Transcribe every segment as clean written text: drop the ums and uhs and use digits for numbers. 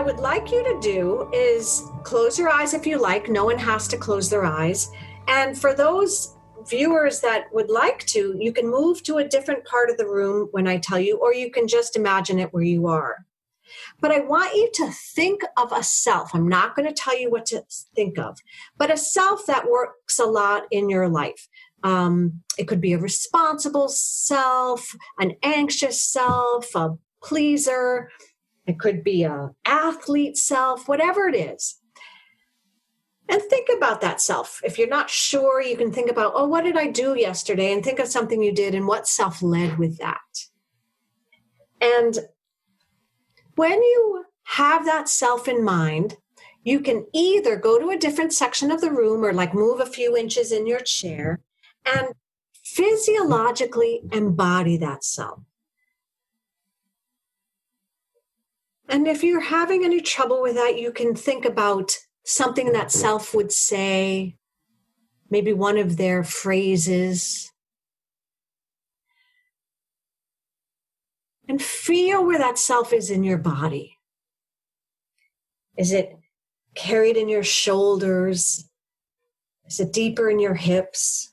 would like you to do is close your eyes if you like. No one has to close their eyes. And for those viewers that would like to, you can move to a different part of the room when I tell you, or you can just imagine it where you are. But I want you to think of a self. I'm not going to tell you what to think of, but a self that works a lot in your life. It could be a responsible self, an anxious self, a pleaser. It could be an athlete self, whatever it is. And think about that self. If you're not sure, you can think about, oh, what did I do yesterday? And think of something you did and what self led with that. And when you have that self in mind, you can either go to a different section of the room or like move a few inches in your chair and physiologically embody that self. And if you're having any trouble with that, you can think about something that self would say, maybe one of their phrases. And feel where that self is in your body. Is it carried in your shoulders? Is it deeper in your hips?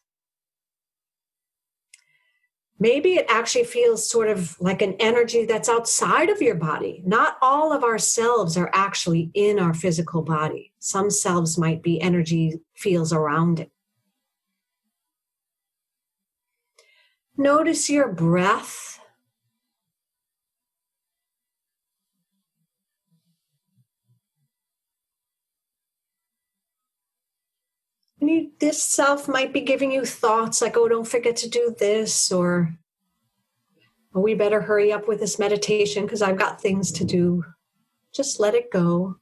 Maybe it actually feels sort of like an energy that's outside of your body. Not all of our selves are actually in our physical body. Some selves might be energy feels around it. Notice your breath. This self might be giving you thoughts like, oh, don't forget to do this, or oh, we better hurry up with this meditation because I've got things to do. Just let it go.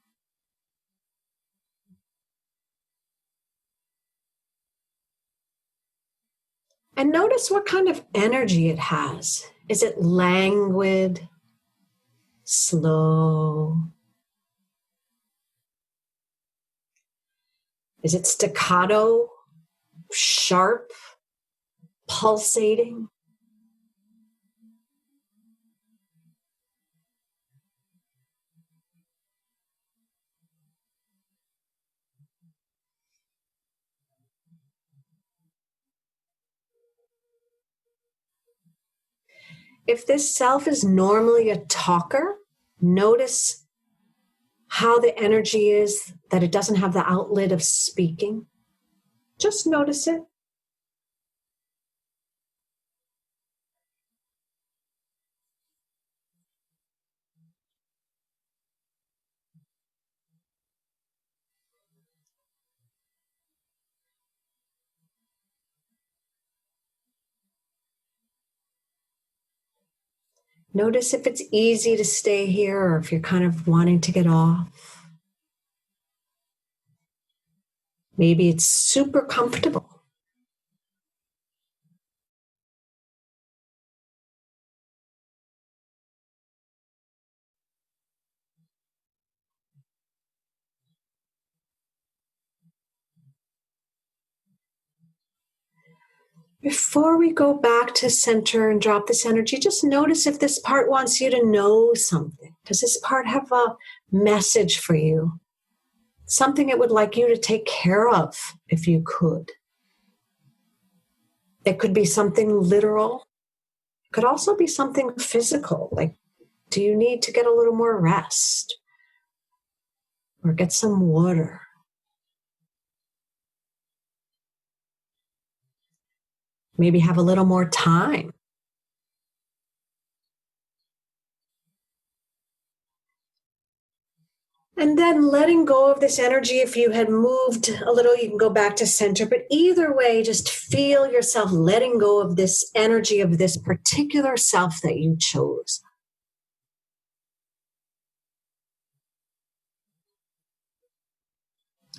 And notice what kind of energy it has. Is it languid, slow? Is it staccato, sharp, pulsating? If this self is normally a talker, notice how the energy is that it doesn't have the outlet of speaking. Just notice it. Notice if it's easy to stay here or if you're kind of wanting to get off. Maybe it's super comfortable. Before we go back to center and drop this energy, just notice if this part wants you to know something. Does this part have a message for you? Something it would like you to take care of if you could. It could be something literal. It could also be something physical, like, do you need to get a little more rest? Or get some water? Maybe have a little more time. And then letting go of this energy. If you had moved a little, you can go back to center. But either way, just feel yourself letting go of this energy of this particular self that you chose.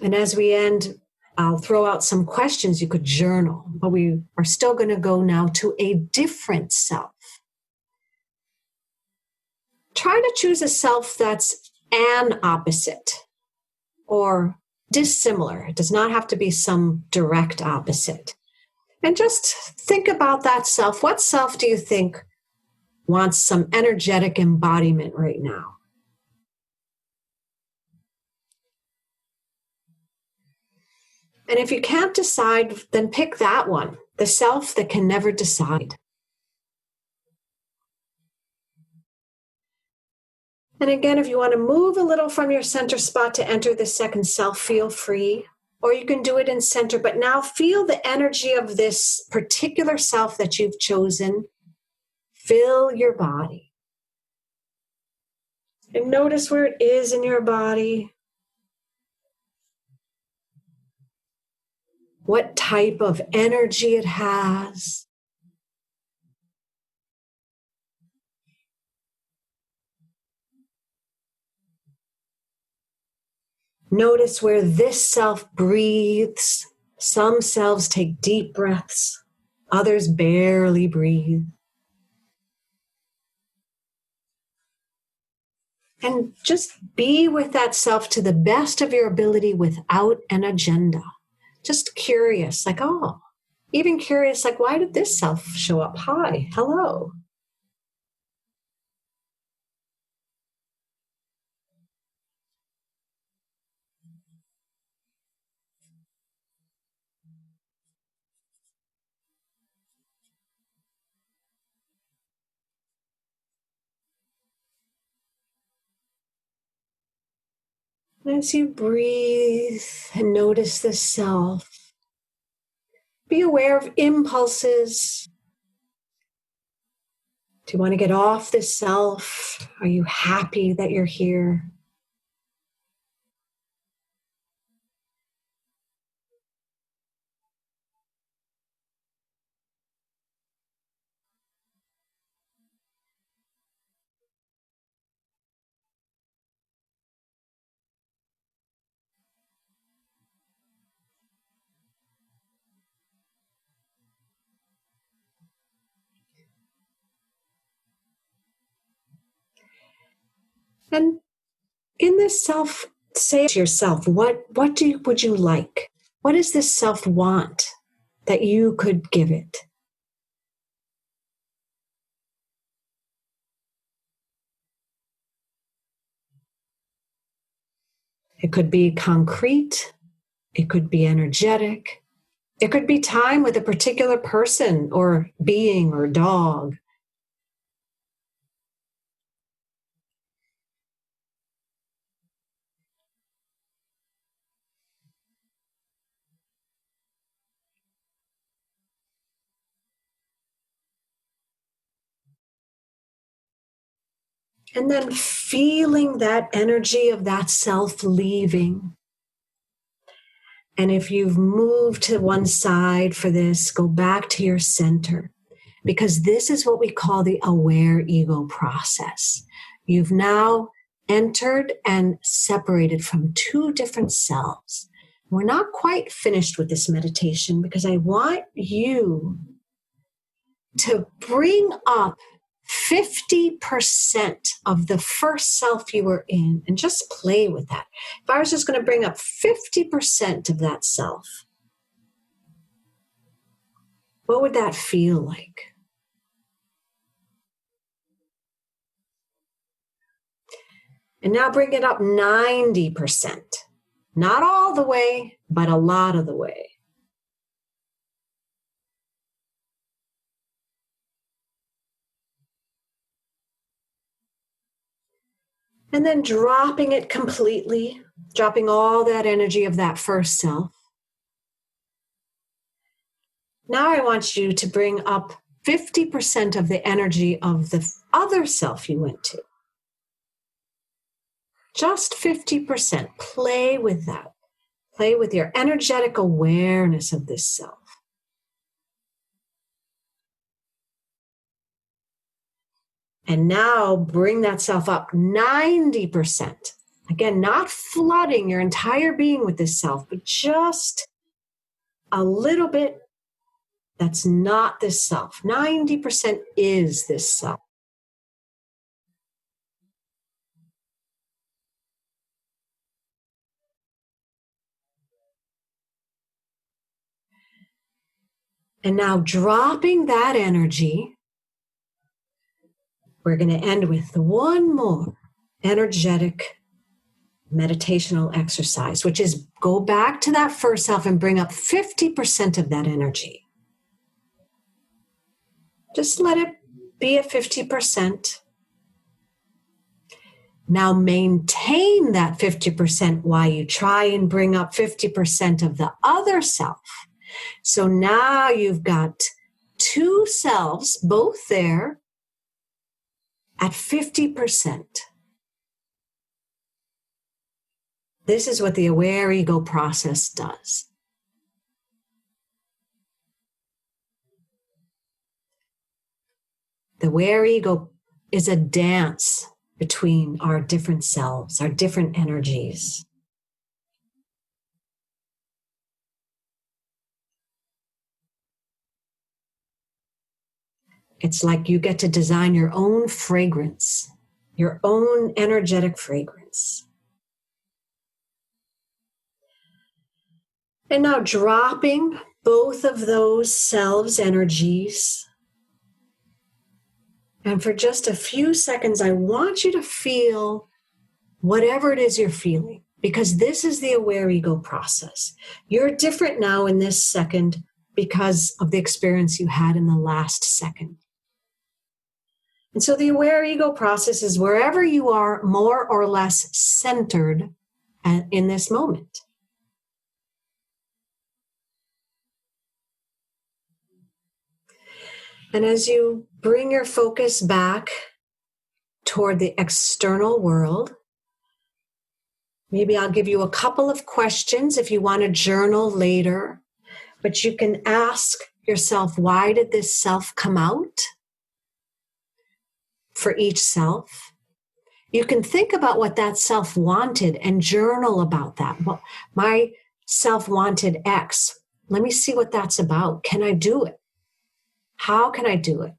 And as we end, I'll throw out some questions you could journal, but we are still going to go now to a different self. Try to choose a self that's an opposite or dissimilar. It does not have to be some direct opposite. And just think about that self. What self do you think wants some energetic embodiment right now? And if you can't decide, then pick that one, the self that can never decide. And again, if you want to move a little from your center spot to enter the second self, feel free. Or you can do it in center, but now feel the energy of this particular self that you've chosen fill your body. And notice where it is in your body. What type of energy it has. Notice where this self breathes. Some selves take deep breaths. Others barely breathe. And just be with that self to the best of your ability without an agenda. Just curious, like, oh, even curious, like, why did this self show up? Hi, hello. As you breathe and notice the self, be aware of impulses. Do you want to get off the self? Are you happy that you're here? And in this self, say to yourself, would you like? What does this self want that you could give it? It could be concrete. It could be energetic. It could be time with a particular person or being or dog. And then feeling that energy of that self leaving. And if you've moved to one side for this, go back to your center, because this is what we call the aware ego process. You've now entered and separated from two different selves. We're not quite finished with this meditation because I want you to bring up 50% of the first self you were in and just play with that. If I was just going to bring up 50% of that self, what would that feel like? And now bring it up 90%. Not all the way, but a lot of the way. And then dropping it completely, dropping all that energy of that first self. Now I want you to bring up 50% of the energy of the other self you went to. Just 50%. Play with that. Play with your energetic awareness of this self. And now bring that self up 90%. Again, not flooding your entire being with this self, but just a little bit that's not this self. 90% is this self. And now dropping that energy, we're going to end with one more energetic meditational exercise, which is go back to that first self and bring up 50% of that energy. Just let it be at 50%. Now maintain that 50% while you try and bring up 50% of the other self. So now you've got two selves, both there at 50%. This is what the aware ego process does. The aware ego is a dance between our different selves, our different energies. It's like you get to design your own fragrance, your own energetic fragrance. And now dropping both of those selves' energies. And for just a few seconds, I want you to feel whatever it is you're feeling, because this is the aware ego process. You're different now in this second because of the experience you had in the last second. And so the aware ego process is wherever you are more or less centered in this moment. And as you bring your focus back toward the external world, maybe I'll give you a couple of questions if you want to journal later, but you can ask yourself, why did this self come out? For each self. You can think about what that self wanted and journal about that. Well, my self wanted X. Let me see what that's about. Can I do it? How can I do it?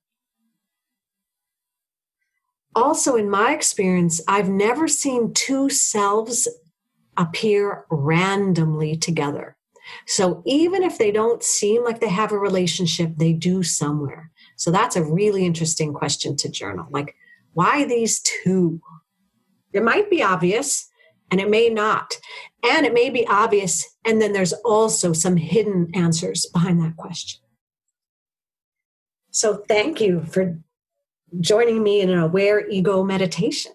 Also, in my experience, I've never seen two selves appear randomly together. So even if they don't seem like they have a relationship, they do somewhere. So that's a really interesting question to journal. Like, why these two? It might be obvious, and it may not. And it may be obvious, and then there's also some hidden answers behind that question. So thank you for joining me in an aware ego meditation.